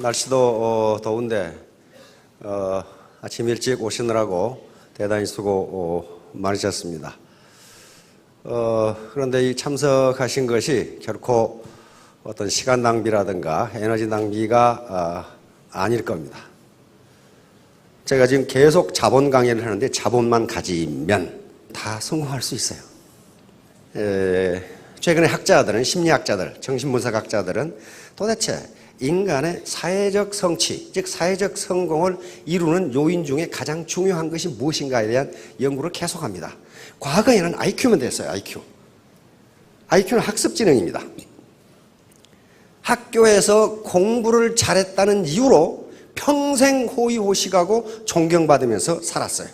날씨도 더운데 아침 일찍 오시느라고 대단히 수고 많으셨습니다. 그런데 이 참석하신 것이 결코 어떤 시간 낭비라든가 에너지 낭비가 아닐 겁니다. 제가 지금 계속 자본 강의를 하는데 자본만 가지면 다 성공할 수 있어요. 최근에 학자들은, 심리학자들, 정신분석학자들은 도대체 인간의 사회적 성취, 즉 사회적 성공을 이루는 요인 중에 가장 중요한 것이 무엇인가에 대한 연구를 계속합니다. 과거에는 IQ면 됐어요. IQ는 학습지능입니다. 학교에서 공부를 잘했다는 이유로 평생 호의호식하고 존경받으면서 살았어요.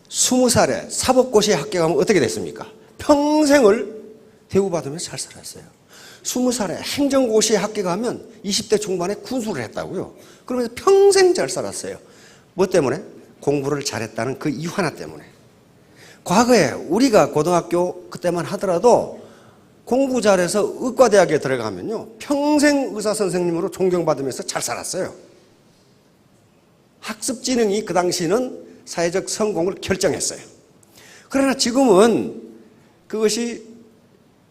20살에 사법고시에 합격하면 어떻게 됐습니까? 평생을 대우받으면서 잘 살았어요. 20살에 행정고시에 합격하면 20대 중반에 군수를 했다고요. 그러면서 평생 잘 살았어요. 뭐 때문에? 공부를 잘했다는 그 이유 하나 때문에. 과거에 우리가 고등학교 그때만 하더라도 공부 잘해서 의과대학에 들어가면요, 평생 의사선생님으로 존경받으면서 잘 살았어요. 학습지능이 그 당시는 사회적 성공을 결정했어요. 그러나 지금은 그것이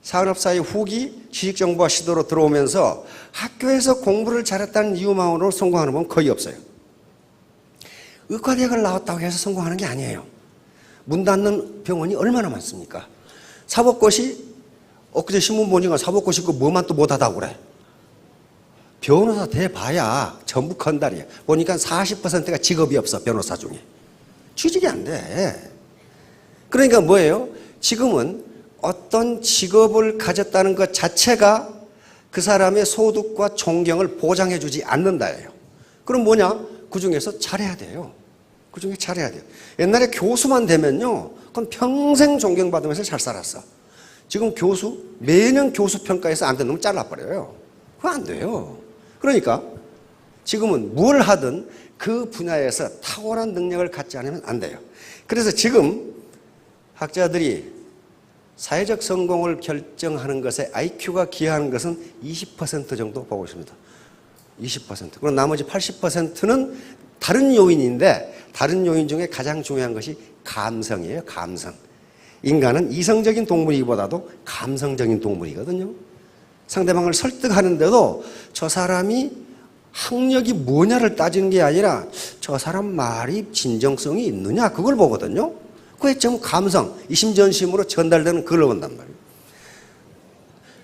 산업사회 후기 지식정보화 시대로 들어오면서 학교에서 공부를 잘했다는 이유만으로 성공하는 분 거의 없어요. 의과대학을 나왔다고 해서 성공하는 게 아니에요. 문 닫는 병원이 얼마나 많습니까? 사법고시, 엊그제 신문 보니까 사법고시 그 뭐만 또 못하다고 그래. 변호사 돼봐야 전부 건달이야. 보니까 40%가 직업이 없어, 변호사 중에. 취직이 안 돼. 그러니까 뭐예요? 지금은 어떤 직업을 가졌다는 것 자체가 그 사람의 소득과 존경을 보장해 주지 않는다예요. 그럼 뭐냐? 그 중에서 잘해야 돼요. 그 중에 잘해야 돼요. 옛날에 교수만 되면요, 그건 평생 존경받으면서 잘 살았어. 지금 교수, 매년 교수 평가에서 안 되는 놈 잘라버려요. 그거 안 돼요. 그러니까 지금은 뭘 하든 그 분야에서 탁월한 능력을 갖지 않으면 안 돼요. 그래서 지금 학자들이 사회적 성공을 결정하는 것에 IQ가 기여하는 것은 20% 정도 보고 있습니다. 20%. 그럼 나머지 80%는 다른 요인인데, 다른 요인 중에 가장 중요한 것이 감성이에요. 감성. 인간은 이성적인 동물이기보다도 감성적인 동물이거든요. 상대방을 설득하는데도 저 사람이 학력이 뭐냐를 따지는 게 아니라 저 사람 말이 진정성이 있느냐, 그걸 보거든요. 그게 전부 감성, 이심전심으로 전달되는 그걸 본단 말이에요.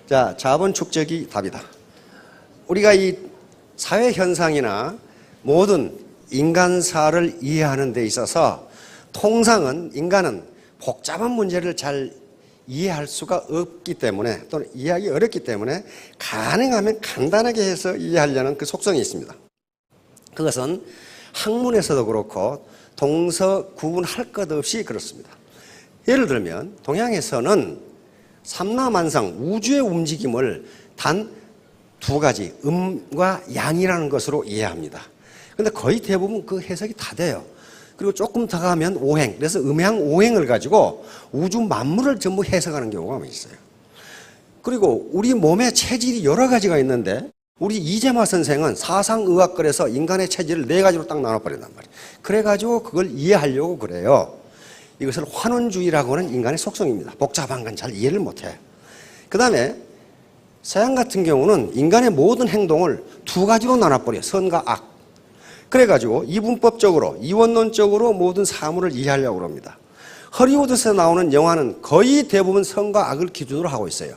자, 자본 축적이 답이다. 우리가 이 사회 현상이나 모든 인간사를 이해하는 데 있어서 통상은 인간은 복잡한 문제를 잘 이해할 수가 없기 때문에, 또는 이해하기 어렵기 때문에 가능하면 간단하게 해서 이해하려는 그 속성이 있습니다. 그것은 학문에서도 그렇고 동서 구분할 것 없이 그렇습니다. 예를 들면 동양에서는 삼라만상, 우주의 움직임을 단 두 가지, 음과 양이라는 것으로 이해합니다. 그런데 거의 대부분 그 해석이 다 돼요. 그리고 조금 더 가면 오행, 그래서 음양 오행을 가지고 우주 만물을 전부 해석하는 경우가 있어요. 그리고 우리 몸의 체질이 여러 가지가 있는데 우리 이재마 선생은 사상의학걸에서 인간의 체질을 4가지로 딱 나눠버린단 말이에요. 그래가지고 그걸 이해하려고 그래요. 이것을 환원주의라고 하는 인간의 속성입니다. 복잡한 건 잘 이해를 못해. 그 다음에 서양 같은 경우는 인간의 모든 행동을 2가지로 나눠버려요. 선과 악. 그래가지고 이분법적으로, 이원론적으로 모든 사물을 이해하려고 합니다. 허리우드에서 나오는 영화는 거의 대부분 선과 악을 기준으로 하고 있어요.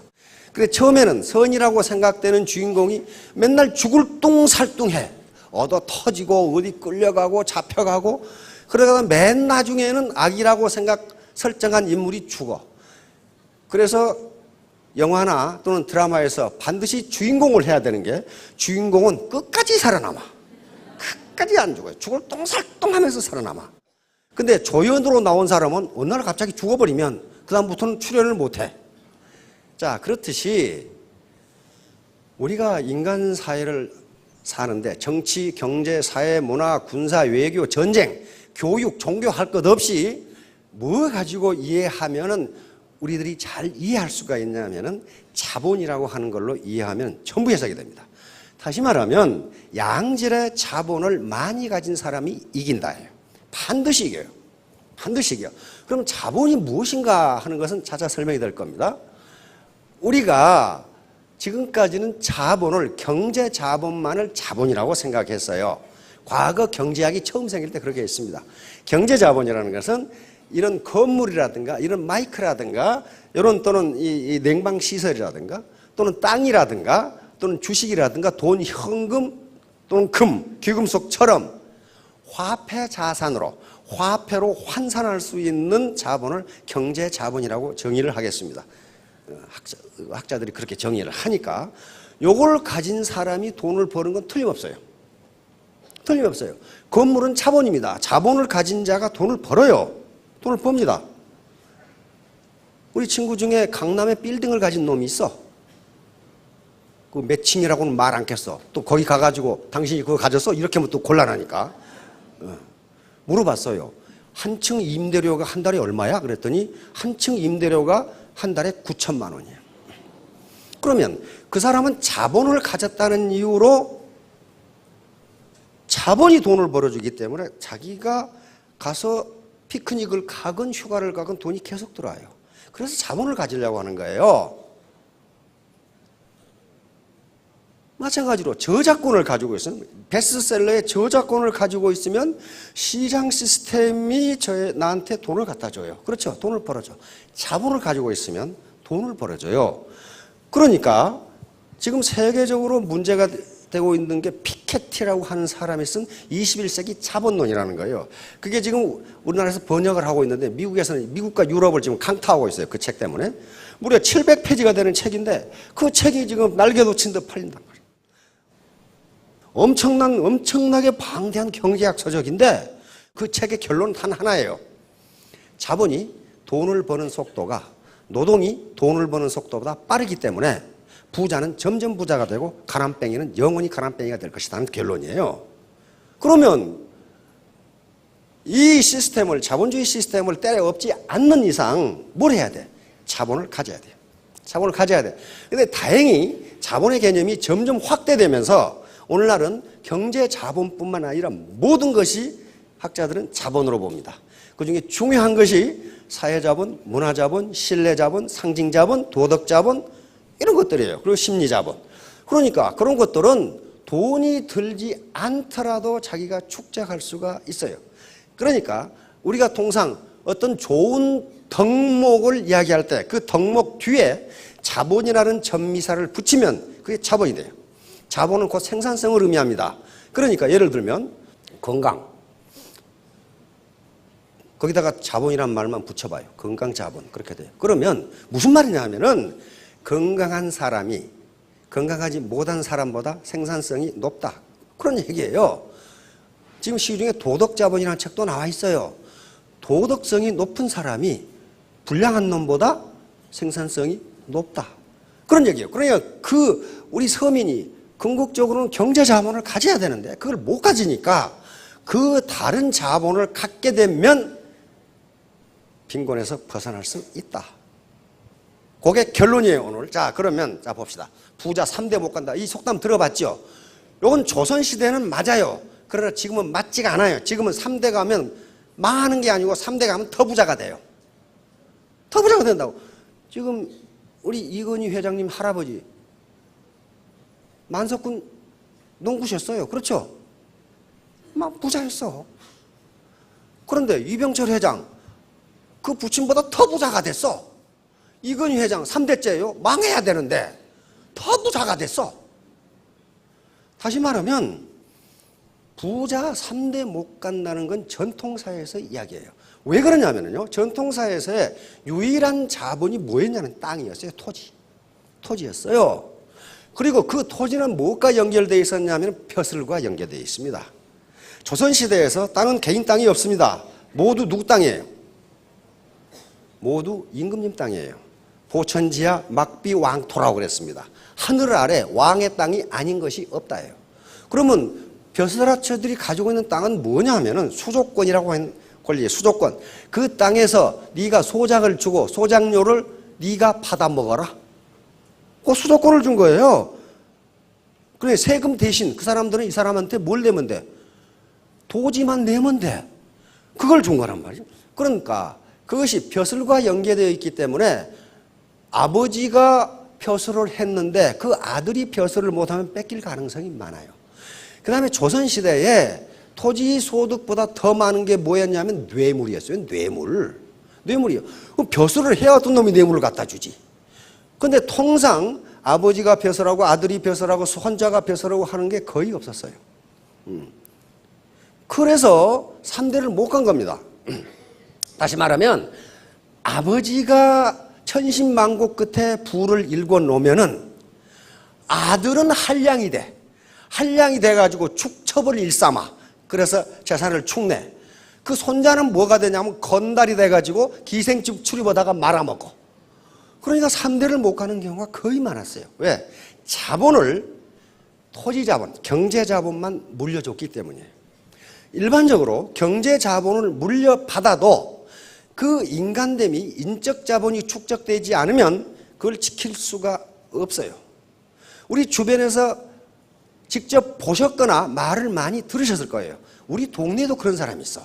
그래, 처음에는 선이라고 생각되는 주인공이 맨날 죽을 뚱살뚱해. 얻어 터지고 어디 끌려가고 잡혀가고, 그러다가 맨 나중에는 악이라고 설정한 인물이 죽어. 그래서 영화나 또는 드라마에서 반드시 주인공을 해야 되는 게, 주인공은 끝까지 살아남아. 끝까지 안 죽어요. 죽을 똥살똥하면서 살아남아. 근데 조연으로 나온 사람은 어느 날 갑자기 죽어버리면 그 다음부터는 출연을 못해. 자, 그렇듯이 우리가 인간 사회를 사는데 정치, 경제, 사회, 문화, 군사, 외교, 전쟁, 교육, 종교 할 것 없이 뭐 가지고 이해하면은 우리들이 잘 이해할 수가 있냐면은 자본이라고 하는 걸로 이해하면 전부 해석이 됩니다. 다시 말하면 양질의 자본을 많이 가진 사람이 이긴다예요. 반드시 이겨요. 반드시 이겨요. 그럼 자본이 무엇인가 하는 것은 차차 설명이 될 겁니다. 우리가 지금까지는 자본을, 경제 자본만을 자본이라고 생각했어요. 과거 경제학이 처음 생길 때 그렇게 했습니다. 경제 자본이라는 것은 이런 건물이라든가 이런 마이크라든가 이런 또는 이 냉방 시설이라든가 또는 땅이라든가 또는 주식이라든가 돈, 현금 또는 금, 귀금속처럼 화폐 자산으로, 화폐로 환산할 수 있는 자본을 경제 자본이라고 정의를 하겠습니다. 학자들이 그렇게 정의를 하니까 요걸 가진 사람이 돈을 버는 건 틀림없어요. 틀림없어요. 건물은 자본입니다. 자본을 가진 자가 돈을 벌어요. 돈을 법니다. 우리 친구 중에 강남에 빌딩을 가진 놈이 있어. 그 몇 층이라고는 말 않겠어. 또 거기 가가지고 당신이 그거 가졌어? 이렇게 하면 또 곤란하니까. 물어봤어요. 한 층 임대료가 한 달에 얼마야? 그랬더니 한 층 임대료가 한 달에 9천만 원이에요. 그러면 그 사람은 자본을 가졌다는 이유로 자본이 돈을 벌어주기 때문에 자기가 가서 피크닉을 가건 휴가를 가건 돈이 계속 들어와요. 그래서 자본을 가지려고 하는 거예요. 마찬가지로 저작권을 가지고 있으면, 베스트셀러의 저작권을 가지고 있으면 시장 시스템이 나한테 돈을 갖다 줘요. 그렇죠. 돈을 벌어줘. 자본을 가지고 있으면 돈을 벌어줘요. 그러니까 지금 세계적으로 문제가 되고 있는 게 피케티라고 하는 사람이 쓴 21세기 자본론이라는 거예요. 그게 지금 우리나라에서 번역을 하고 있는데 미국에서는, 미국과 유럽을 지금 강타하고 있어요. 그 책 때문에. 무려 700페이지가 되는 책인데 그 책이 지금 날개 돋친 듯 팔린단 말이에요. 엄청나게 방대한 경제학 서적인데 그 책의 결론은 단 하나예요. 자본이 돈을 버는 속도가 노동이 돈을 버는 속도보다 빠르기 때문에 부자는 점점 부자가 되고 가난뱅이는 영원히 가난뱅이가 될 것이라는 결론이에요. 그러면 이 시스템을, 자본주의 시스템을 때려 엎지 않는 이상 뭘 해야 돼? 자본을 가져야 돼요. 자본을 가져야 돼. 근데 다행히 자본의 개념이 점점 확대되면서 오늘날은 경제 자본뿐만 아니라 모든 것이 학자들은 자본으로 봅니다. 그중에 중요한 것이 사회자본, 문화자본, 신뢰자본, 상징자본, 도덕자본 이런 것들이에요. 그리고 심리자본. 그러니까 그런 것들은 돈이 들지 않더라도 자기가 축적할 수가 있어요. 그러니까 우리가 통상 어떤 좋은 덕목을 이야기할 때 그 덕목 뒤에 자본이라는 전미사를 붙이면 그게 자본이 돼요. 자본은 곧 생산성을 의미합니다. 그러니까 예를 들면 건강. 거기다가 자본이란 말만 붙여봐요. 건강 자본. 그렇게 돼요. 그러면 무슨 말이냐 하면은 건강한 사람이 건강하지 못한 사람보다 생산성이 높다. 그런 얘기예요. 지금 시중에 도덕자본이라는 책도 나와 있어요. 도덕성이 높은 사람이 불량한 놈보다 생산성이 높다. 그런 얘기예요. 그러니까 우리 서민이 궁극적으로는 경제 자본을 가져야 되는데 그걸 못 가지니까 그 다른 자본을 갖게 되면 빈곤에서 벗어날 수 있다. 그게 결론이에요, 오늘. 자, 그러면 자 봅시다. 부자 3대 못 간다. 이 속담 들어봤죠? 이건 조선시대는 맞아요. 그러나 지금은 맞지가 않아요. 지금은 3대 가면 망하는 게 아니고 3대 가면 더 부자가 돼요. 더 부자가 된다고. 지금 우리 이건희 회장님 할아버지 만석군 농구셨어요. 그렇죠? 막 부자였어. 그런데 이병철 회장 그 부친보다 더 부자가 됐어. 이건희 회장 3대째예요. 망해야 되는데 더 부자가 됐어. 다시 말하면 부자 3대 못 간다는 건 전통사회에서 이야기예요. 왜 그러냐면요. 전통사회에서의 유일한 자본이 뭐였냐면 땅이었어요. 토지였어요. 그리고 그 토지는 무엇과 연결되어 있었냐면 벼슬과 연결되어 있습니다. 조선시대에서 땅은 개인 땅이 없습니다. 모두 누구 땅이에요? 모두 임금님 땅이에요. 보천지하 막비 왕토라고 그랬습니다. 하늘 아래 왕의 땅이 아닌 것이 없다예요. 그러면 벼슬아처들이 가지고 있는 땅은 뭐냐 하면은 수조권이라고 하는 권리, 수조권. 그 땅에서 네가 소작을 주고 소작료를 네가 받아 먹어라. 그 수도권을 준 거예요. 그래 세금 대신 그 사람들은 이 사람한테 뭘 내면 돼? 토지만 내면 돼. 그걸 준 거란 말이죠. 그러니까 그것이 벼슬과 연계되어 있기 때문에 아버지가 벼슬을 했는데 그 아들이 벼슬을 못하면 뺏길 가능성이 많아요. 그 다음에 조선시대에 토지 소득보다 더 많은 게 뭐였냐면 뇌물이었어요. 뇌물이요. 그럼 벼슬을 해야 어떤 놈이 뇌물을 갖다 주지. 근데 통상 아버지가 벼슬하고 아들이 벼슬하고 손자가 벼슬하고 하는 게 거의 없었어요. 그래서 3대를 못 간 겁니다. 다시 말하면 아버지가 천신만고 끝에 부를 일궈 놓으면은 아들은 한량이 돼. 한량이 돼가지고 축첩을 일삼아. 그래서 재산을 축내. 그 손자는 뭐가 되냐면 건달이 돼가지고 기생집 출입하다가 말아먹고. 그러니까 3대를 못 가는 경우가 거의 많았어요. 왜? 자본을 토지자본, 경제자본만 물려줬기 때문이에요. 일반적으로 경제자본을 물려받아도 그 인간됨이 인적자본이 축적되지 않으면 그걸 지킬 수가 없어요. 우리 주변에서 직접 보셨거나 말을 많이 들으셨을 거예요. 우리 동네에도 그런 사람이 있어.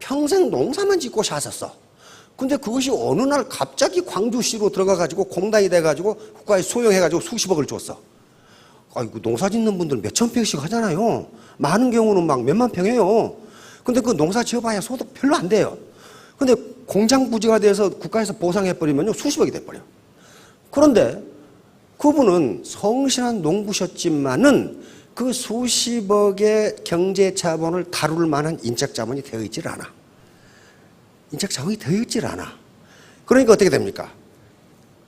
평생 농사만 짓고 사셨어. 근데 그것이 어느 날 갑자기 광주시로 들어가가지고 공단이 돼가지고 국가에 수용해가지고 수십억을 줬어. 아이고, 농사 짓는 분들 몇천 평씩 하잖아요. 많은 경우는 막 몇만 평이에요. 근데 그 농사 지어봐야 소득 별로 안 돼요. 근데 공장 부지가 돼서 국가에서 보상해버리면요, 수십억이 돼버려. 그런데 그분은 성실한 농부셨지만은 그 수십억의 경제 자본을 다룰 만한 인적 자본이 되어 있질 않아. 인적 자본이 되어 있질 않아. 그러니까 어떻게 됩니까?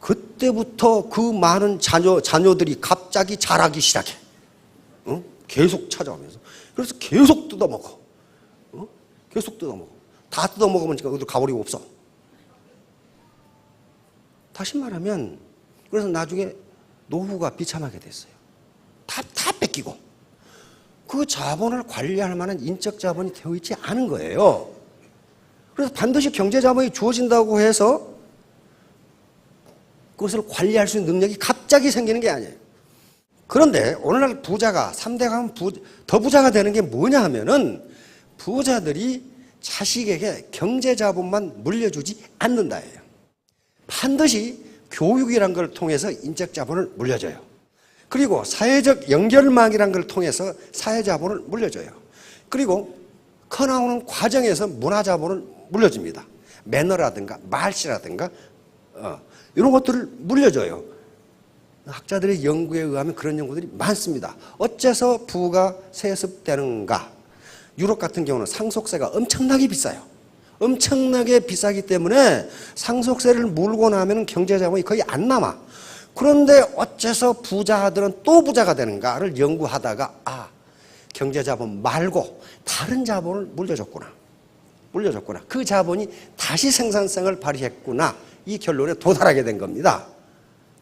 그때부터 그 많은 자녀들이 갑자기 자라기 시작해. 어? 계속 찾아오면서. 그래서 계속 뜯어먹어. 어? 계속 뜯어먹어. 다 뜯어먹으면 지금 어디로 가버리고 없어. 다시 말하면, 그래서 나중에 노후가 비참하게 됐어요. 다 뺏기고. 그 자본을 관리할 만한 인적 자본이 되어 있지 않은 거예요. 그래서 반드시 경제 자본이 주어진다고 해서 그것을 관리할 수 있는 능력이 갑자기 생기는 게 아니에요. 그런데 오늘날 부자가 3대 가면 더 부자가 되는 게 뭐냐 하면은 부자들이 자식에게 경제 자본만 물려주지 않는다예요. 반드시 교육이란 걸 통해서 인적 자본을 물려줘요. 그리고 사회적 연결망이란 걸 통해서 사회 자본을 물려줘요. 그리고 커나오는 과정에서 문화 자본을 물려줍니다. 매너라든가 말씨라든가 이런 것들을 물려줘요. 학자들의 연구에 의하면 그런 연구들이 많습니다. 어째서 부가 세습되는가? 유럽 같은 경우는 상속세가 엄청나게 비싸요. 엄청나게 비싸기 때문에 상속세를 물고 나면 경제자본이 거의 안 남아. 그런데 어째서 부자들은 또 부자가 되는가를 연구하다가 경제자본 말고 다른 자본을 물려줬구나. 그 자본이 다시 생산성을 발휘했구나. 이 결론에 도달하게 된 겁니다.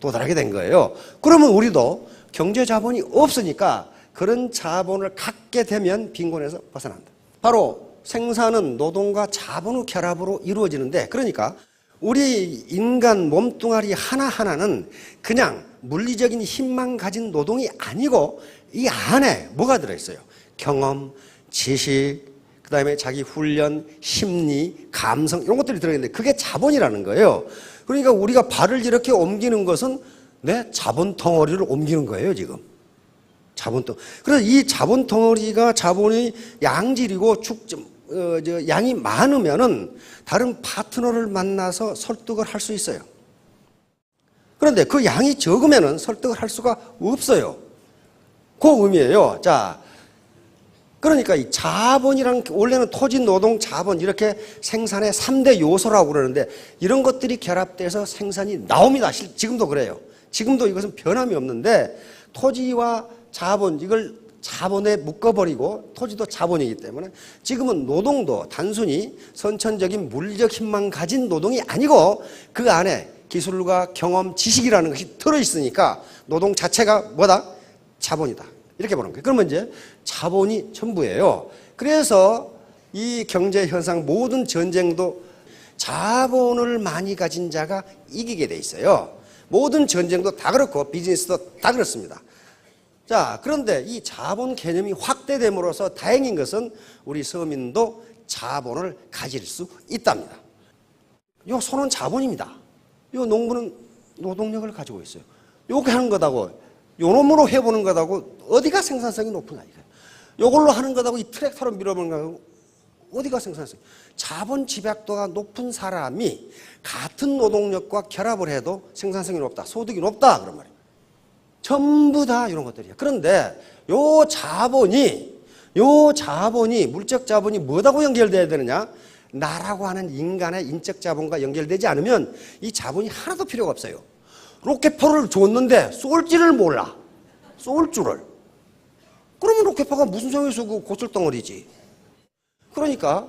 도달하게 된 거예요. 그러면 우리도 경제자본이 없으니까 그런 자본을 갖게 되면 빈곤에서 벗어난다. 바로 생산은 노동과 자본의 결합으로 이루어지는데, 그러니까 우리 인간 몸뚱아리 하나하나는 그냥 물리적인 힘만 가진 노동이 아니고 이 안에 뭐가 들어있어요? 경험, 지식, 그 다음에 자기 훈련, 심리, 감성 이런 것들이 들어있는데 그게 자본이라는 거예요. 그러니까 우리가 발을 이렇게 옮기는 것은 내 자본 덩어리를 옮기는 거예요, 지금. 그래서 이 자본 덩어리가 자본의 양질이고 양이 많으면은 다른 파트너를 만나서 설득을 할 수 있어요. 그런데 그 양이 적으면은 설득을 할 수가 없어요. 그 의미예요. 자, 그러니까 이 자본이랑 원래는 토지, 노동, 자본 이렇게 생산의 3대 요소라고 그러는데 이런 것들이 결합돼서 생산이 나옵니다. 지금도 그래요. 지금도 이것은 변함이 없는데 토지와 자본 이걸 자본에 묶어버리고 토지도 자본이기 때문에 지금은 노동도 단순히 선천적인 물리적 힘만 가진 노동이 아니고 그 안에 기술과 경험, 지식이라는 것이 들어있으니까 노동 자체가 뭐다? 자본이다. 이렇게 보는 거예요. 그러면 이제 자본이 전부예요. 그래서 이 경제 현상 모든 전쟁도 자본을 많이 가진 자가 이기게 돼 있어요. 모든 전쟁도 다 그렇고 비즈니스도 다 그렇습니다. 자, 그런데 이 자본 개념이 확대됨으로써 다행인 것은 우리 서민도 자본을 가질 수 있답니다. 요 소는 자본입니다. 요 농부는 노동력을 가지고 있어요. 요렇게 하는 거다고, 요 놈으로 해보는 거다고 어디가 생산성이 높으냐 이거예요. 요걸로 하는 거다고 이 트랙터로 밀어보는 거다고 어디가 생산성이. 자본 집약도가 높은 사람이 같은 노동력과 결합을 해도 생산성이 높다, 소득이 높다 그런 말이에요. 전부 다 이런 것들이에요. 그런데 요 자본이 물적 자본이 뭐하고 연결돼야 되느냐? 나라고 하는 인간의 인적 자본과 연결되지 않으면 이 자본이 하나도 필요가 없어요. 로켓포를 줬는데 쏠지를 몰라. 쏠 줄을. 그러면 로켓포가 무슨 소용이 있어? 그 고철덩어리지. 그러니까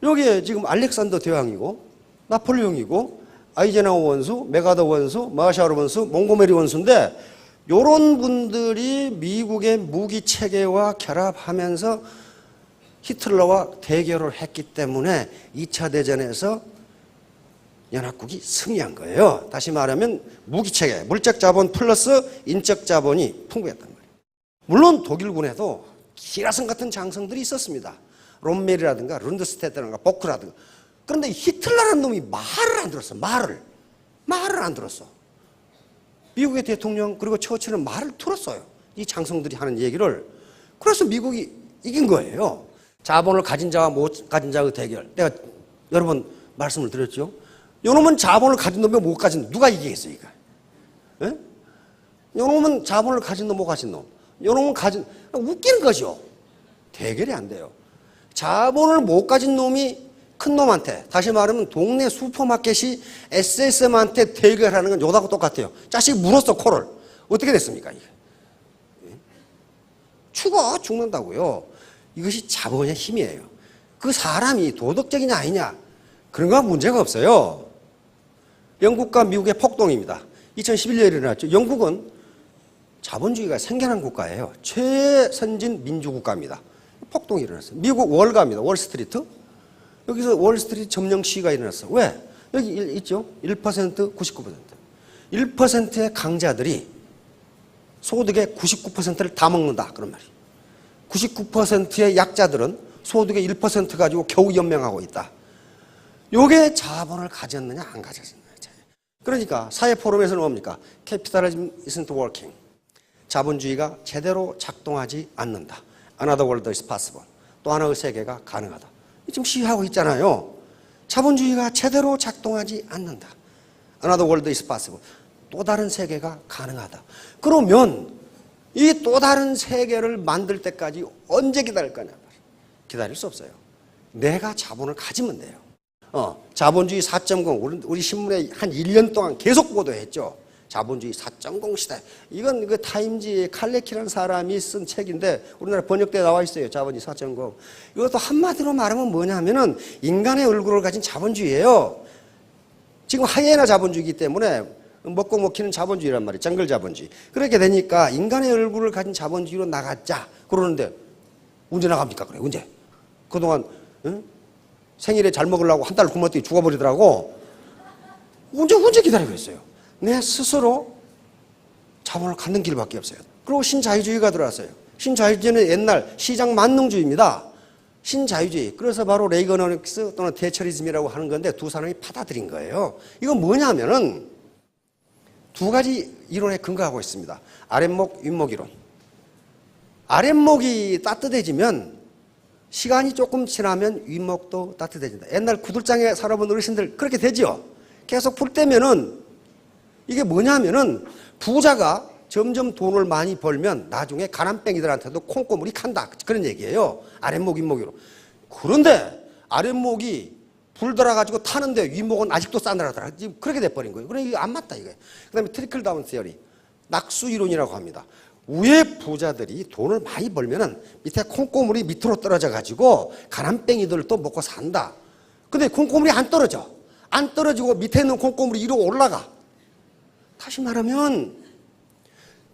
여기에 지금 알렉산더 대왕이고 나폴레옹이고 아이젠하워 원수, 메가더 원수, 마샤르 원수, 몽고메리 원수인데 요런 분들이 미국의 무기 체계와 결합하면서 히틀러와 대결을 했기 때문에 2차 대전에서 연합국이 승리한 거예요. 다시 말하면 무기 체계, 물적 자본 플러스 인적 자본이 풍부했단 말이에요. 물론 독일군에도 기라성 같은 장성들이 있었습니다. 롬멜이라든가 룬드스테드라든가 보크라든가. 그런데 히틀러라는 놈이 말을 안 들었어. 말을 안 들었어. 미국의 대통령 그리고 처칠은 말을 들었어요. 이 장성들이 하는 얘기를. 그래서 미국이 이긴 거예요. 자본을 가진 자와 못 가진 자의 대결. 내가 여러 번 말씀을 드렸죠. 요놈은 자본을 가진 놈이 못 가진 놈. 누가 이기겠어 이거? 예? 요놈은 자본을 가진 놈 못 가진 놈. 요놈은 가진, 웃기는 거죠. 대결이 안 돼요. 자본을 못 가진 놈이 큰 놈한테, 다시 말하면 동네 슈퍼마켓이 SSM한테 대결하는 건 요다고 똑같아요. 자식이 물었어 코를. 어떻게 됐습니까 이게? 죽는다고요. 이것이 자본의 힘이에요. 그 사람이 도덕적이냐 아니냐 그런 건 문제가 없어요. 영국과 미국의 폭동입니다. 2011년에 일어났죠. 영국은 자본주의가 생겨난 국가예요. 최선진 민주국가입니다. 폭동이 일어났어요. 미국 월가입니다. 월스트리트. 여기서 월스트리트 점령 시위가 일어났어. 왜? 여기 있죠. 1%, 99%. 1%의 강자들이 소득의 99%를 다 먹는다. 그런 말이에요. 99%의 약자들은 소득의 1% 가지고 겨우 연명하고 있다. 요게 자본을 가졌느냐 안 가졌느냐. 그러니까 사회 포럼에서는 뭡니까? Capitalism isn't working. 자본주의가 제대로 작동하지 않는다. Another world is possible. 또 하나의 세계가 가능하다. 지금 시위하고 있잖아요. 자본주의가 제대로 작동하지 않는다. Another world is possible. 또 다른 세계가 가능하다. 그러면 이 또 다른 세계를 만들 때까지 언제 기다릴 거냐? 기다릴 수 없어요. 내가 자본을 가지면 돼요. 자본주의 4.0 우리 신문에 한 1년 동안 계속 보도했죠. 자본주의 4.0 시대. 이건 그 타임지의 칼레키라는 사람이 쓴 책인데 우리나라 번역대에 나와 있어요. 자본주의 4.0. 이것도 한마디로 말하면 뭐냐면은 인간의 얼굴을 가진 자본주의예요. 지금 하이에나 자본주의이기 때문에 먹고 먹히는 자본주의란 말이에요. 정글 자본주의. 그렇게 되니까 인간의 얼굴을 가진 자본주의로 나가자 그러는데 언제 나갑니까? 그래 언제? 그동안 생일에 잘 먹으려고 한 달 굶었더니 죽어버리더라고. 언제 기다리고 있어요. 내 스스로 자본을 갖는 길밖에 없어요. 그리고 신자유주의가 들어왔어요. 신자유주의는 옛날 시장 만능주의입니다. 신자유주의. 그래서 바로 레이거노믹스 또는 대처리즘이라고 하는 건데 두 사람이 받아들인 거예요. 이건 뭐냐면은 두 가지 이론에 근거하고 있습니다. 아랫목, 윗목 이론. 아랫목이 따뜻해지면 시간이 조금 지나면 윗목도 따뜻해진다. 옛날 구들장에 살아본 어르신들 그렇게 되죠. 계속 풀 때면은 이게 뭐냐면은 부자가 점점 돈을 많이 벌면 나중에 가난뱅이들한테도 콩고물이 간다. 그런 얘기예요. 아랫목, 윗목으로. 그런데 아랫목이 불 들어가지고 타는데 윗목은 아직도 싸늘하더라. 지금 그렇게 돼버린 거예요. 그러니까 이게 안 맞다 이거예요. 그 다음에 트리클 다운 시어리. 낙수 이론이라고 합니다. 위에 부자들이 돈을 많이 벌면은 밑에 콩고물이 밑으로 떨어져 가지고 가난뱅이들도 먹고 산다. 근데 콩고물이 안 떨어져. 안 떨어지고 밑에 있는 콩고물이 위로 올라가. 다시 말하면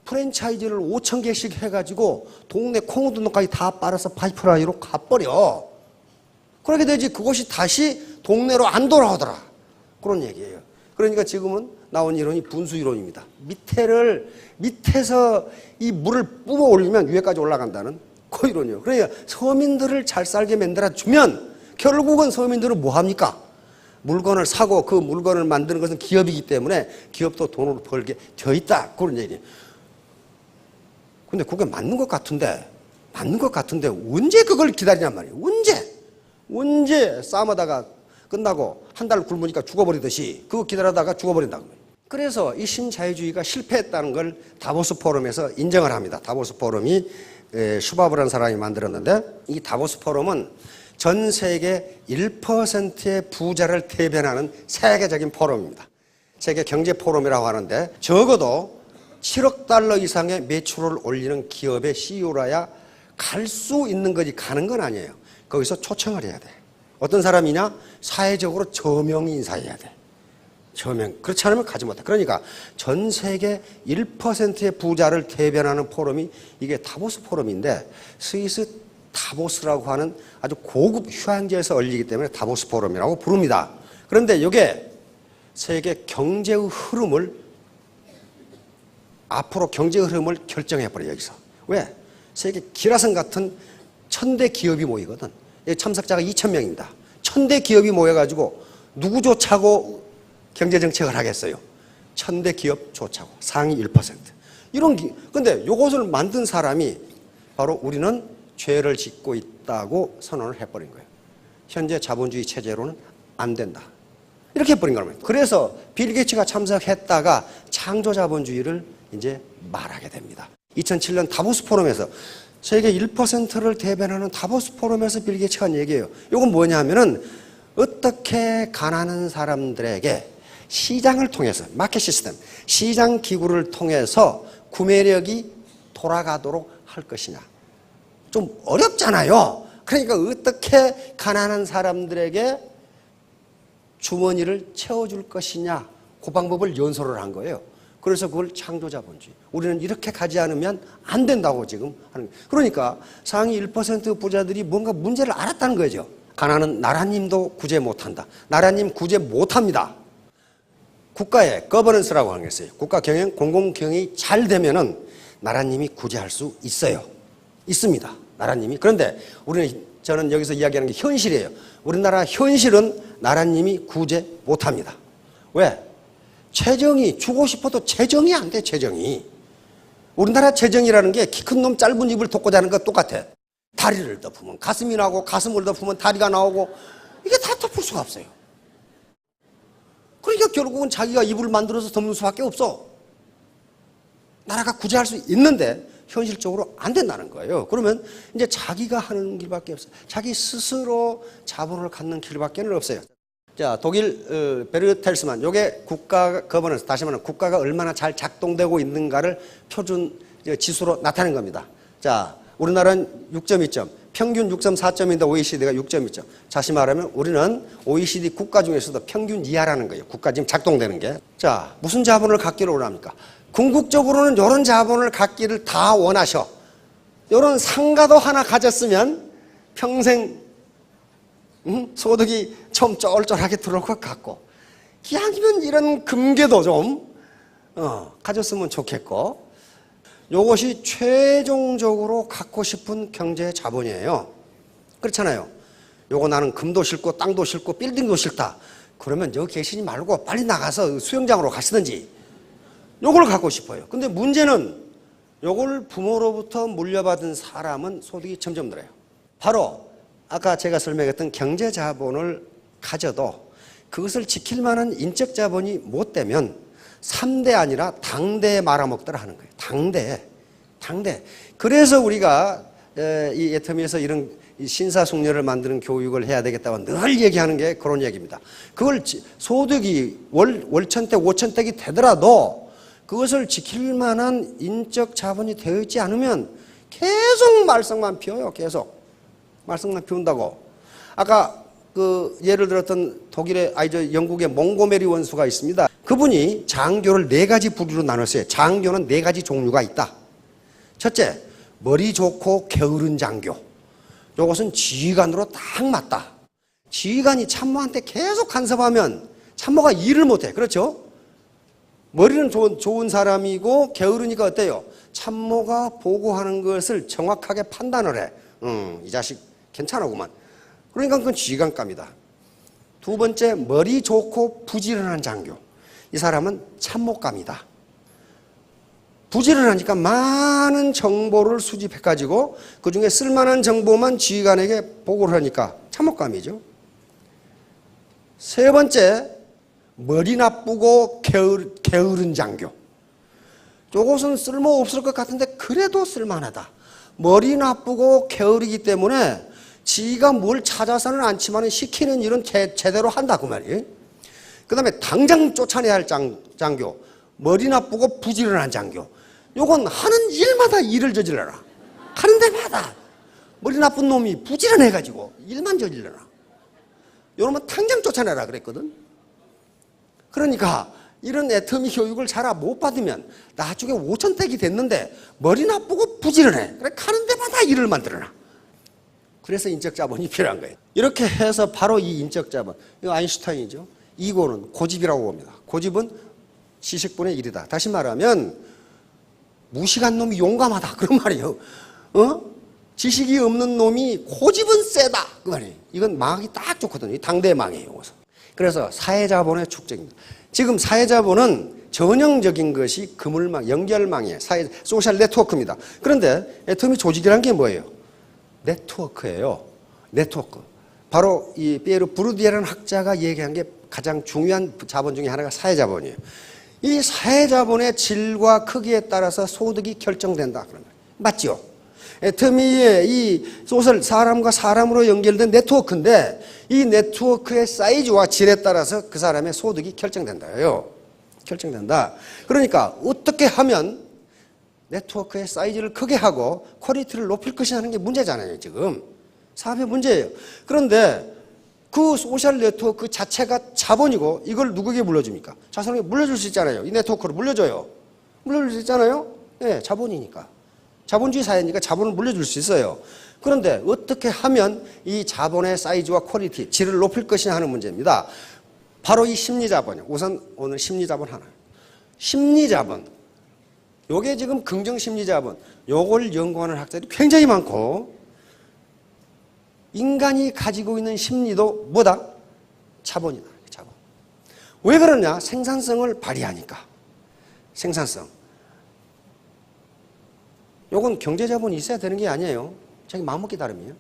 프랜차이즈를 5,000개씩 해가지고 동네 콩우두노까지 다 빨아서 파이프라인으로 가버려. 그렇게 되지 그것이 다시 동네로 안 돌아오더라. 그런 얘기예요. 그러니까 지금은 나온 이론이 분수 이론입니다. 밑에서 이 물을 뿜어 올리면 위에까지 올라간다는 그 이론이에요. 그러니까 서민들을 잘 살게 만들어주면 결국은 서민들은 뭐 합니까? 물건을 사고 그 물건을 만드는 것은 기업이기 때문에 기업도 돈을 벌게 되어 있다. 그런 얘기예요. 근데 그게 맞는 것 같은데 언제 그걸 기다리냔 말이에요. 언제 싸움하다가 끝나고 한 달 굶으니까 죽어버리듯이 그거 기다리다가 죽어버린다고. 그래서 이 신자유주의가 실패했다는 걸 다보스 포럼에서 인정을 합니다. 다보스 포럼이 슈바브라는 사람이 만들었는데, 이 다보스 포럼은 전 세계 1%의 부자를 대변하는 세계적인 포럼입니다. 세계 경제 포럼이라고 하는데, 적어도 7억 달러 이상의 매출을 올리는 기업의 CEO라야 갈 수 있는 거지 가는 건 아니에요. 거기서 초청을 해야 돼. 어떤 사람이냐? 사회적으로 저명히 인사해야 돼. 저명. 그렇지 않으면 가지 못해. 그러니까 전 세계 1%의 부자를 대변하는 포럼이 이게 다보스 포럼인데, 스위스 다보스라고 하는 아주 고급 휴양지에서 열리기 때문에 다보스 포럼이라고 부릅니다. 그런데 이게 세계 경제의 흐름을, 앞으로 경제의 흐름을 결정해버려요, 여기서. 왜? 세계 기라성 같은 1000대 기업이 모이거든. 참석자가 2000명입니다. 1000대 기업이 모여가지고 누구조차고 경제정책을 하겠어요. 1000대 기업조차고 상위 1%. 근데 이것을 만든 사람이 바로 우리는 죄를 짓고 있다고 선언을 해버린 거예요. 현재 자본주의 체제로는 안 된다. 이렇게 해버린 거예요. 그래서 빌 게이츠가 참석했다가 창조 자본주의를 이제 말하게 됩니다. 2007년 다보스 포럼에서 세계 1%를 대변하는 다보스 포럼에서 빌 게이츠가 한 얘기예요. 이건 뭐냐면은 어떻게 가난한 사람들에게 시장을 통해서, 마켓 시스템, 시장 기구를 통해서 구매력이 돌아가도록 할 것이냐. 좀 어렵잖아요. 그러니까 어떻게 가난한 사람들에게 주머니를 채워줄 것이냐, 그 방법을 연설을 한 거예요. 그래서 그걸 창조자본주의. 우리는 이렇게 가지 않으면 안 된다고 지금 하는 거예요. 그러니까 상위 1% 부자들이 뭔가 문제를 알았다는 거죠. 가난은 나라님도 구제 못한다. 나라님 구제 못합니다. 국가의 거버넌스라고 하는 게 있어요. 국가 경영, 공공 경영이 잘 되면은 나라님이 구제할 수 있어요. 있습니다. 나라님이. 그런데 저는 여기서 이야기하는 게 현실이에요. 우리나라 현실은 나라님이 구제 못합니다. 왜? 재정이, 주고 싶어도 재정이 안 돼, 재정이. 우리나라 재정이라는 게 키 큰 놈 짧은 입을 덮고 자는 것 똑같아. 다리를 덮으면 가슴이 나오고, 가슴을 덮으면 다리가 나오고, 이게 다 덮을 수가 없어요. 그러니까 결국은 자기가 이불을 만들어서 덮는 수밖에 없어. 나라가 구제할 수 있는데 현실적으로 안 된다는 거예요. 그러면 이제 자기가 하는 길밖에 없어요. 자기 스스로 자본을 갖는 길밖에 없어요. 자, 독일 베르텔스만, 요게 국가 거버넌스, 다시 말하면 국가가 얼마나 잘 작동되고 있는가를 표준 지수로 나타낸 겁니다. 자, 우리나라는 6.2점, 평균 6.4점인데 OECD가 6.2점. 다시 말하면 우리는 OECD 국가 중에서도 평균 이하라는 거예요. 국가 지금 작동되는 게. 자, 무슨 자본을 갖기를 원합니까? 궁극적으로는 이런 자본을 갖기를 다 원하셔. 이런 상가도 하나 가졌으면 평생 소득이 좀 쫄쫄하게 들어올 것 같고, 기왕이면 이런 금괴도 좀 가졌으면 좋겠고, 이것이 최종적으로 갖고 싶은 경제 자본이에요. 그렇잖아요. 요거 나는 금도 싫고 땅도 싫고 빌딩도 싫다. 그러면 여기 계시지 말고 빨리 나가서 수영장으로 가시든지. 요걸 갖고 싶어요. 근데 문제는 요걸 부모로부터 물려받은 사람은 소득이 점점 늘어요. 바로 아까 제가 설명했던 경제 자본을 가져도 그것을 지킬 만한 인적 자본이 못 되면 3대 아니라 당대에 말아먹더라 하는 거예요. 당대. 그래서 우리가 이 애터미에서 이런 신사숙녀를 만드는 교육을 해야 되겠다고 늘 얘기하는 게 그런 얘기입니다. 그걸 소득이 월천대, 오천대가 되더라도 그것을 지킬 만한 인적 자본이 되어 있지 않으면 계속 말썽만 피워요. 계속. 말썽만 피운다고. 아까 예를 들었던 영국의 몽고메리 원수가 있습니다. 그분이 장교를 4가지 부류로 나눴어요. 장교는 4가지 종류가 있다. 첫째, 머리 좋고 게으른 장교. 이것은 지휘관으로 딱 맞다. 지휘관이 참모한테 계속 간섭하면 참모가 일을 못해. 그렇죠? 머리는 좋은 사람이고 게으르니까 어때요? 참모가 보고하는 것을 정확하게 판단을 해. 이 자식 괜찮아구만. 그러니까 그건 지휘관감이다. 두 번째, 머리 좋고 부지런한 장교. 이 사람은 참모감이다. 부지런하니까 많은 정보를 수집해가지고 그중에 쓸만한 정보만 지휘관에게 보고를 하니까 참모감이죠. 세 번째, 머리 나쁘고 게으른 장교. 이것은 쓸모없을 것 같은데 그래도 쓸만하다. 머리 나쁘고 게으르기 때문에 지가 뭘 찾아서는 않지만 시키는 일은 제대로 한다 그 말이에요. 그 다음에 당장 쫓아내야 할 장교. 머리 나쁘고 부지런한 장교. 요건 하는 일마다 일을 저질러라. 하는 데마다 머리 나쁜 놈이 부지런해가지고 일만 저질러라. 요놈은 당장 쫓아내라 그랬거든. 그러니까 이런 애터미 교육을 잘 못 받으면 나중에 5천택이 됐는데 머리 나쁘고 부지런해. 그래 가는 데마다 일을 만들어놔. 그래서 인적 자본이 필요한 거예요. 이렇게 해서 바로 이 인적 자본, 이거 아인슈타인이죠. 이거는 고집이라고 봅니다. 고집은 지식분의 1이다. 다시 말하면 무식한 놈이 용감하다 그런 말이에요. 지식이 없는 놈이 고집은 세다 그 말이에요. 이건 망하기 딱 좋거든요. 당대의 망이에요. 이것은. 그래서 사회자본의 축적입니다. 지금 사회자본은 전형적인 것이 그물망, 연결망이에요. 소셜 네트워크입니다. 그런데 애터미 조직이라는 게 뭐예요? 네트워크예요. 네트워크. 바로 이 피에르 부르디에라는 학자가 얘기한 게 가장 중요한 자본 중에 하나가 사회자본이에요. 이 사회자본의 질과 크기에 따라서 소득이 결정된다. 그런 거예요. 맞죠? 애터미의 이 소셜, 사람과 사람으로 연결된 네트워크인데 이 네트워크의 사이즈와 질에 따라서 그 사람의 소득이 결정된다요. 결정된다. 그러니까 어떻게 하면 네트워크의 사이즈를 크게 하고 퀄리티를 높일 것이냐 하는 게 문제잖아요. 지금 사업의 문제예요. 그런데 그 소셜 네트워크 자체가 자본이고 이걸 누구에게 물려줍니까? 자손에게 물려줄 수 있잖아요. 이 네트워크를 물려줘요. 물려줄 수 있잖아요. 네, 자본이니까. 자본주의 사회니까 자본을 물려줄 수 있어요. 그런데 어떻게 하면 이 자본의 사이즈와 퀄리티, 질을 높일 것이냐 하는 문제입니다. 바로 이 심리자본이요. 우선 오늘 심리자본 하나. 심리자본. 요게 지금 긍정심리자본. 요걸 연구하는 학자들이 굉장히 많고 인간이 가지고 있는 심리도 뭐다? 자본이다. 자본. 왜 그러냐? 생산성을 발휘하니까. 생산성. 요건 경제자본이 있어야 되는 게 아니에요. 자기 마음먹기 나름이에요.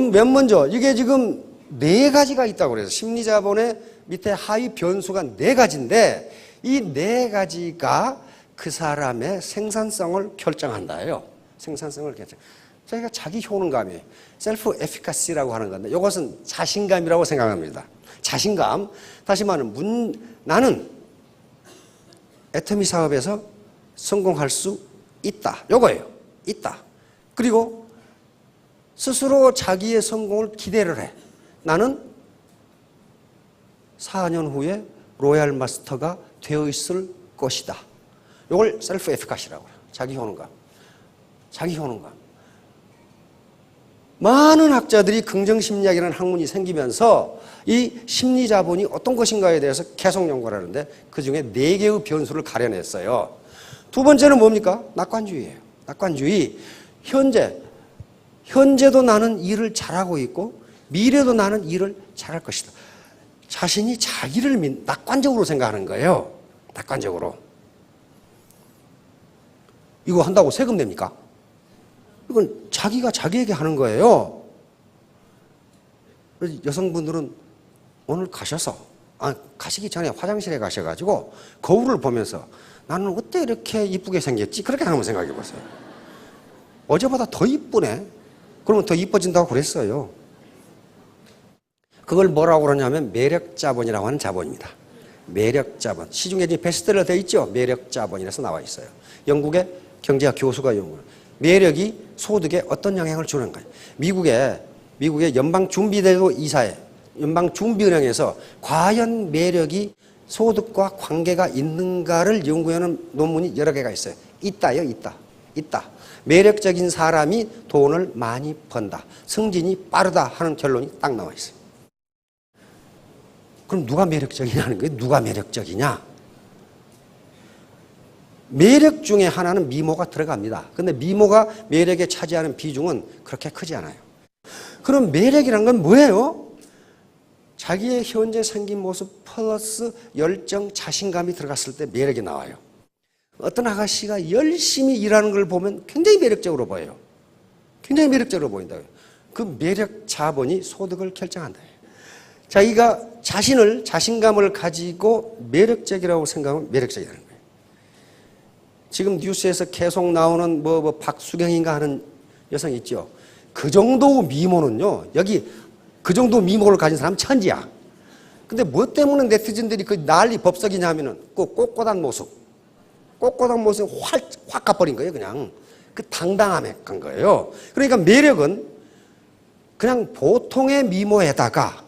맨 먼저 이게 지금 4가지가 있다고 그래서 심리자본의 밑에 하위 변수가 4가지인데 이 4가지가 그 사람의 생산성을 결정한다예요. 생산성을 결정. 저희가 자기 효능감이에요. 셀프 에피카시라고 하는 건데 이것은 자신감이라고 생각합니다. 자신감. 다시 말하면 나는 애터미 사업에서 성공할 수 있다. 요거예요. 있다. 그리고 스스로 자기의 성공을 기대를 해. 나는 4년 후에 로얄 마스터가 되어 있을 것이다. 요걸 셀프 에피카시라고 해요. 자기 효능감. 자기 효능감. 많은 학자들이 긍정심리학이라는 학문이 생기면서 이 심리자본이 어떤 것인가에 대해서 계속 연구를 하는데 그중에 4개의 변수를 가려냈어요. 두 번째는 뭡니까? 낙관주의예요. 낙관주의. 현재도 나는 일을 잘하고 있고 미래도 나는 일을 잘할 것이다. 자신이 자기를 낙관적으로 생각하는 거예요. 낙관적으로. 이거 한다고 세금 냅니까? 이건 자기가 자기에게 하는 거예요. 그래서 여성분들은 오늘 가시기 전에 화장실에 가셔가지고 거울을 보면서 나는 어때 이렇게 이쁘게 생겼지? 그렇게 한번 생각해 보세요. 어제보다 더 이쁘네? 그러면 더 이뻐진다고 그랬어요. 그걸 뭐라고 그러냐면 매력자본이라고 하는 자본입니다. 매력자본. 시중에 베스트셀러 되어 있죠? 매력자본이라서 나와 있어요. 영국의 경제학 교수가 연구를. 매력이 소득에 어떤 영향을 주는 거예요. 미국의 연방준비제도 이사회, 연방준비은행에서 과연 매력이 소득과 관계가 있는가를 연구하는 논문이 여러 개가 있어요. 있다요, 있다. 매력적인 사람이 돈을 많이 번다. 승진이 빠르다 하는 결론이 딱 나와 있어요. 그럼 누가 매력적이냐는 거예요. 누가 매력적이냐? 매력 중에 하나는 미모가 들어갑니다. 근데 미모가 매력에 차지하는 비중은 그렇게 크지 않아요. 그럼 매력이란 건 뭐예요? 자기의 현재 생긴 모습 플러스 열정, 자신감이 들어갔을 때 매력이 나와요. 어떤 아가씨가 열심히 일하는 걸 보면 굉장히 매력적으로 보여요. 굉장히 매력적으로 보인다고요. 그 매력 자본이 소득을 결정한다. 자기가 자신감을 가지고 매력적이라고 생각하면 매력적이라는 거예요. 지금 뉴스에서 계속 나오는 박수경인가 하는 여성 있죠. 그 정도 미모는요, 여기 그 정도 미모를 가진 사람은 천지야. 근데 뭐 때문에 네티즌들이 그 난리 법석이냐 하면은 그 꼿꼿한 모습이 확 가버린 거예요, 그냥. 그 당당함에 간 거예요. 그러니까 매력은 그냥 보통의 미모에다가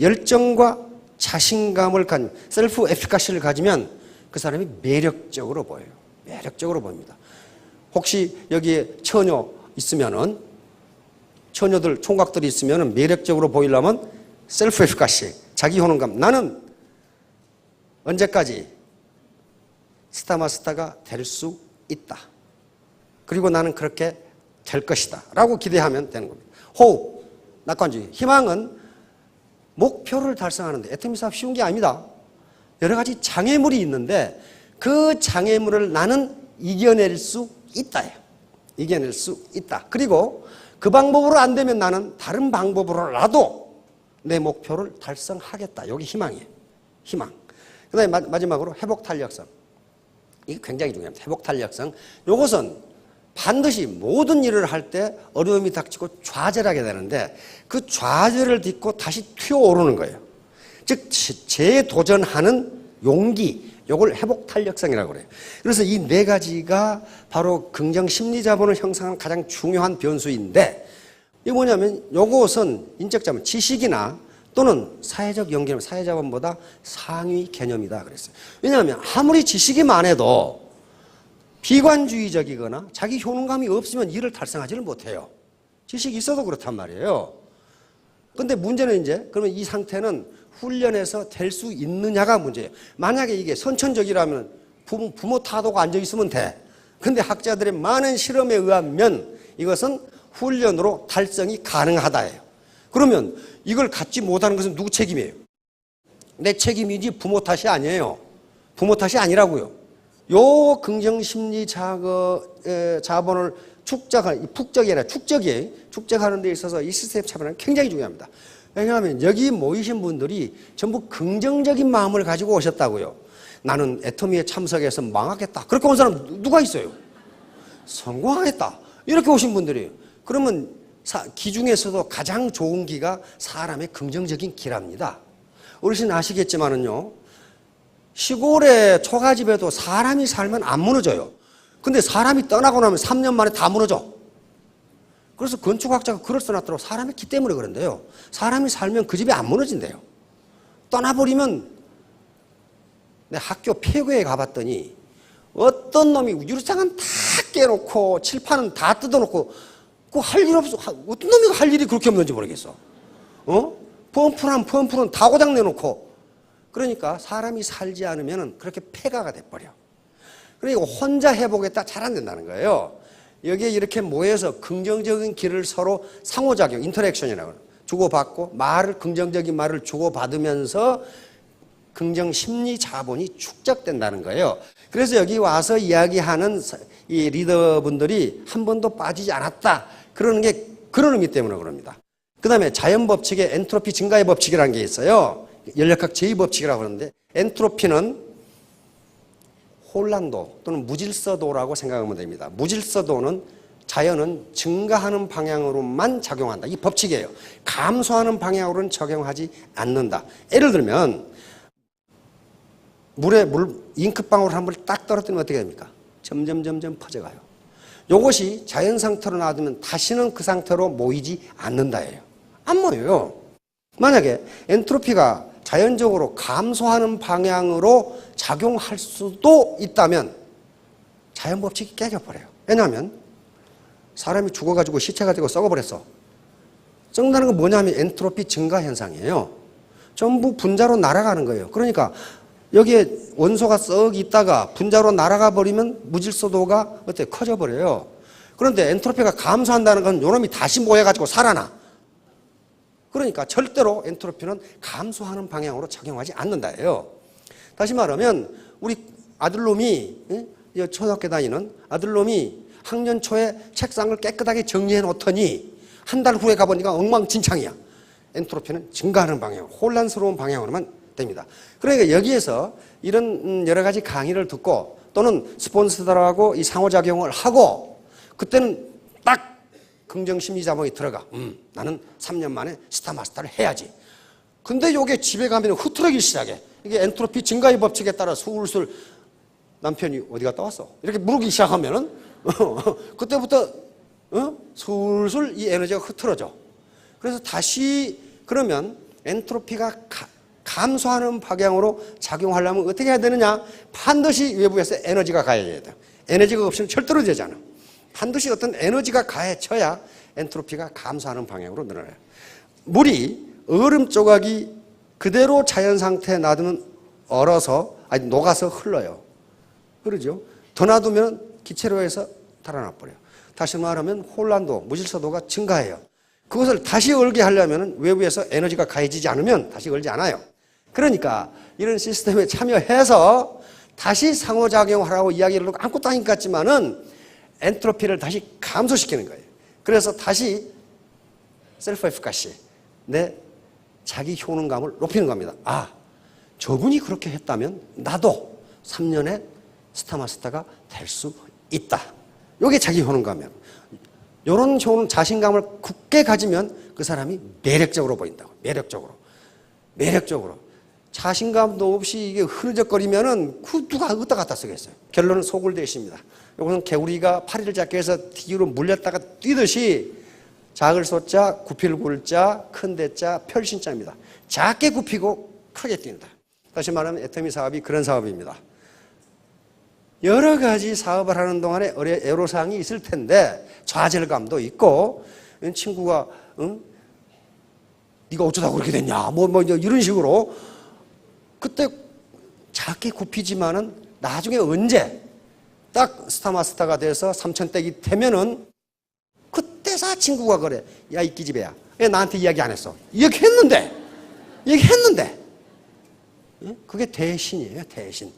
열정과 자신감을 가진 셀프 에피카시를 가지면 그 사람이 매력적으로 보여요. 매력적으로 보입니다. 혹시 여기에 처녀 있으면은 처녀들, 총각들이 있으면은 매력적으로 보이려면 셀프 에피카시, 자기 효능감. 나는 언제까지 스타마스터가 될 수 있다. 그리고 나는 그렇게 될 것이다. 라고 기대하면 되는 겁니다. 호흡, 낙관주의. 희망은 목표를 달성하는데 애터미 사업 쉬운 게 아닙니다. 여러 가지 장애물이 있는데 그 장애물을 나는 이겨낼 수 있다. 이겨낼 수 있다. 그리고 그 방법으로 안 되면 나는 다른 방법으로라도 내 목표를 달성하겠다. 여기 희망이에요. 희망. 그 다음에 마지막으로 회복탄력성. 이게 굉장히 중요합니다. 회복탄력성. 이것은 반드시 모든 일을 할 때 어려움이 닥치고 좌절을 하게 되는데 그 좌절을 딛고 다시 튀어오르는 거예요. 즉 재도전하는 용기, 이걸 회복탄력성이라고 그래요. 그래서 이 네 가지가 바로 긍정 심리 자본을 형성하는 가장 중요한 변수인데 이게 뭐냐면 이것은 인적 자본, 지식이나 또는 사회적 연결, 사회자본보다 상위 개념이다 그랬어요. 왜냐하면 아무리 지식이 많아도 비관주의적이거나 자기 효능감이 없으면 이를 달성하지를 못해요. 지식이 있어도 그렇단 말이에요. 근데 문제는 이제 그러면 이 상태는 훈련해서 될 수 있느냐가 문제예요. 만약에 이게 선천적이라면 부모 타도가 앉아 있으면 돼. 근데 학자들의 많은 실험에 의하면 이것은 훈련으로 달성이 가능하다예요. 그러면 이걸 갖지 못하는 것은 누구 책임이에요? 내 책임이지 부모 탓이 아니에요. 부모 탓이 아니라고요. 요 긍정심리 자본을 축적이 아니라 축적하는 데 있어서 이 시스템 차별은 굉장히 중요합니다. 왜냐하면 여기 모이신 분들이 전부 긍정적인 마음을 가지고 오셨다고요. 나는 애터미에 참석해서 망하겠다. 그렇게 온 사람 누가 있어요? 성공하겠다. 이렇게 오신 분들이에요. 그러면 기 중에서도 가장 좋은 기가 사람의 긍정적인 기랍니다. 어르신 아시겠지만은요. 시골의 초가집에도 사람이 살면 안 무너져요. 근데 사람이 떠나고 나면 3년 만에 다 무너져. 그래서 건축학자가 글을 써놨더라고. 사람의 기 때문에 그런데요. 사람이 살면 그 집이 안 무너진대요. 떠나버리면 내 학교 폐교에 가봤더니 어떤 놈이 유리창은 다 깨놓고 칠판은 다 뜯어놓고 그 할 일 없어. 어떤 놈이 할 일이 그렇게 없는지 모르겠어. 펌프는 다 고장 내놓고. 그러니까 사람이 살지 않으면 그렇게 폐가가 돼버려. 그러니까 혼자 해보겠다 잘 안 된다는 거예요. 여기에 이렇게 모여서 긍정적인 길을 서로 상호작용, 인터랙션이라고 주고받고 긍정적인 말을 주고받으면서 긍정 심리 자본이 축적된다는 거예요. 그래서 여기 와서 이야기하는 이 리더분들이 한 번도 빠지지 않았다. 그러는 게 그런 의미 때문에 그럽니다. 그 다음에 자연법칙에 엔트로피 증가의 법칙이라는 게 있어요. 연력학 제2법칙이라고 하는데 엔트로피는 혼란도 또는 무질서도라고 생각하면 됩니다. 무질서도는 자연은 증가하는 방향으로만 작용한다. 이 법칙이에요. 감소하는 방향으로는 적용하지 않는다. 예를 들면 물에 잉크방울 한 번 딱 떨어뜨리면 어떻게 됩니까? 점점 퍼져가요. 이것이 자연 상태로 놔두면 다시는 그 상태로 모이지 않는다예요. 안 모여요. 만약에 엔트로피가 자연적으로 감소하는 방향으로 작용할 수도 있다면 자연법칙이 깨져버려요. 왜냐하면 사람이 죽어가지고 시체가 되고 썩어버렸어. 썩는다는 건 뭐냐면 엔트로피 증가 현상이에요. 전부 분자로 날아가는 거예요. 그러니까 여기에 원소가 썩 있다가 분자로 날아가 버리면 무질서도가 어때? 커져 버려요. 그런데 엔트로피가 감소한다는 건 요놈이 다시 모여가지고 살아나. 그러니까 절대로 엔트로피는 감소하는 방향으로 작용하지 않는다예요. 다시 말하면 우리 아들놈이 초등학교 다니는 아들놈이 학년 초에 책상을 깨끗하게 정리해 놓더니 한 달 후에 가보니까 엉망진창이야. 엔트로피는 증가하는 방향, 혼란스러운 방향으로만 됩니다. 그러니까 여기에서 이런 여러 가지 강의를 듣고 또는 스폰서들하고 이 상호작용을 하고 그때는 딱 긍정심리자본이 들어가. 나는 3년 만에 스타마스터를 해야지. 근데 이게 집에 가면 흐트러기 시작해. 이게 엔트로피 증가의 법칙에 따라 술술 남편이 어디 갔다 왔어? 이렇게 물기 시작하면은 그때부터 술술 이 에너지가 흐트러져. 그래서 다시 그러면 엔트로피가 감소하는 방향으로 작용하려면 어떻게 해야 되느냐? 반드시 외부에서 에너지가 가해져야 돼요. 에너지가 없으면 절대로 되지 않아. 반드시 어떤 에너지가 가해져야 엔트로피가 감소하는 방향으로 늘어나요. 물이 얼음 조각이 그대로 자연 상태에 놔두면 얼어서 녹아서 흘러요. 그러죠? 더 놔두면 기체로에서 달아나 버려요. 다시 말하면 혼란도, 무질서도가 증가해요. 그것을 다시 얼게 하려면 외부에서 에너지가 가해지지 않으면 다시 얼지 않아요. 그러니까 이런 시스템에 참여해서 다시 상호작용하라고 이야기를 하고 아무것도 아닌 것 같지만은 엔트로피를 다시 감소시키는 거예요. 그래서 다시 셀프 에피카시, 내 자기 효능감을 높이는 겁니다. 아, 저분이 그렇게 했다면 나도 3년에 스타마스터가 될 수 있다. 이게 자기 효능감이에요. 이런 효능, 자신감을 굳게 가지면 그 사람이 매력적으로 보인다고. 매력적으로. 자신감도 없이 이게 흐느적거리면은 누가 어디다 갖다 쓰겠어요. 결론은 소굴대시입니다. 이것은 개구리가 파리를 잡기 위해서 뒤로 물렸다가 뛰듯이 작을 소자, 굽힐 굴자, 큰 대자, 별신자입니다. 작게 굽히고 크게 뛴다. 다시 말하면 애터미 사업이 그런 사업입니다. 여러 가지 사업을 하는 동안에 애로사항이 있을 텐데 좌절감도 있고 친구가 네가 어쩌다 그렇게 됐냐 뭐 이런 식으로 그때 작게 굽히지만은 나중에 언제 딱 스타마스터가 돼서 3,000댁이 되면은 그때서 친구가 그래. 야, 이 기집애야. 왜 나한테 이야기 안 했어? 얘기했는데. 그게 대신이에요, 대신.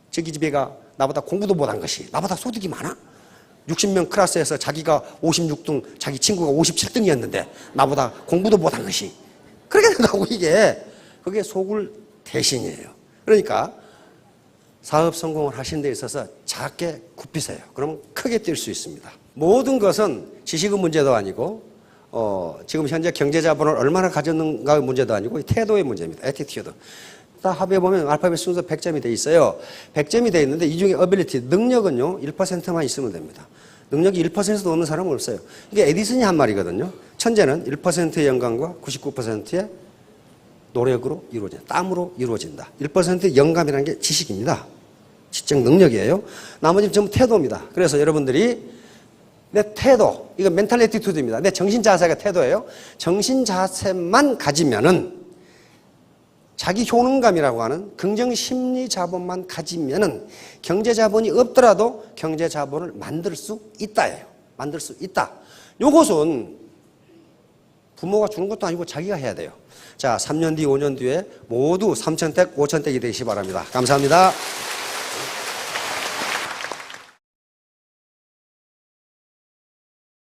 저 기집애가 나보다 공부도 못한 것이 나보다 소득이 많아? 60명 클래스에서 자기가 56등, 자기 친구가 57등이었는데 나보다 공부도 못한 것이 그렇게 된다고 이게 그게 소굴 대신이에요. 그러니까 사업 성공을 하시는 데 있어서 작게 굽히세요. 그러면 크게 뛸 수 있습니다. 모든 것은 지식의 문제도 아니고 지금 현재 경제자본을 얼마나 가졌는가의 문제도 아니고 태도의 문제입니다. 애티튜드. 다 합해보면 알파벳 순서 100점이 돼 있어요. 100점이 돼 있는데 이 중에 어빌리티, 능력은요 1%만 있으면 됩니다. 능력이 1%도 없는 사람은 없어요. 이게 에디슨이 한 말이거든요. 천재는 1%의 영감과 99%의 노력으로 이루어진다. 땀으로 이루어진다. 1%의 영감이라는 게 지식입니다. 지적 능력이에요. 나머지는 전부 태도입니다. 그래서 여러분들이 내 태도, 이거 멘탈 애티튜드입니다. 내 정신 자세가 태도예요. 정신 자세만 가지면은 자기 효능감이라고 하는 긍정 심리 자본만 가지면은 경제 자본이 없더라도 경제 자본을 만들 수 있다예요. 만들 수 있다. 요것은 부모가 주는 것도 아니고 자기가 해야 돼요. 자, 3년 뒤, 5년 뒤에 모두 3,000댁, 5,000댁이 되시기 바랍니다. 감사합니다.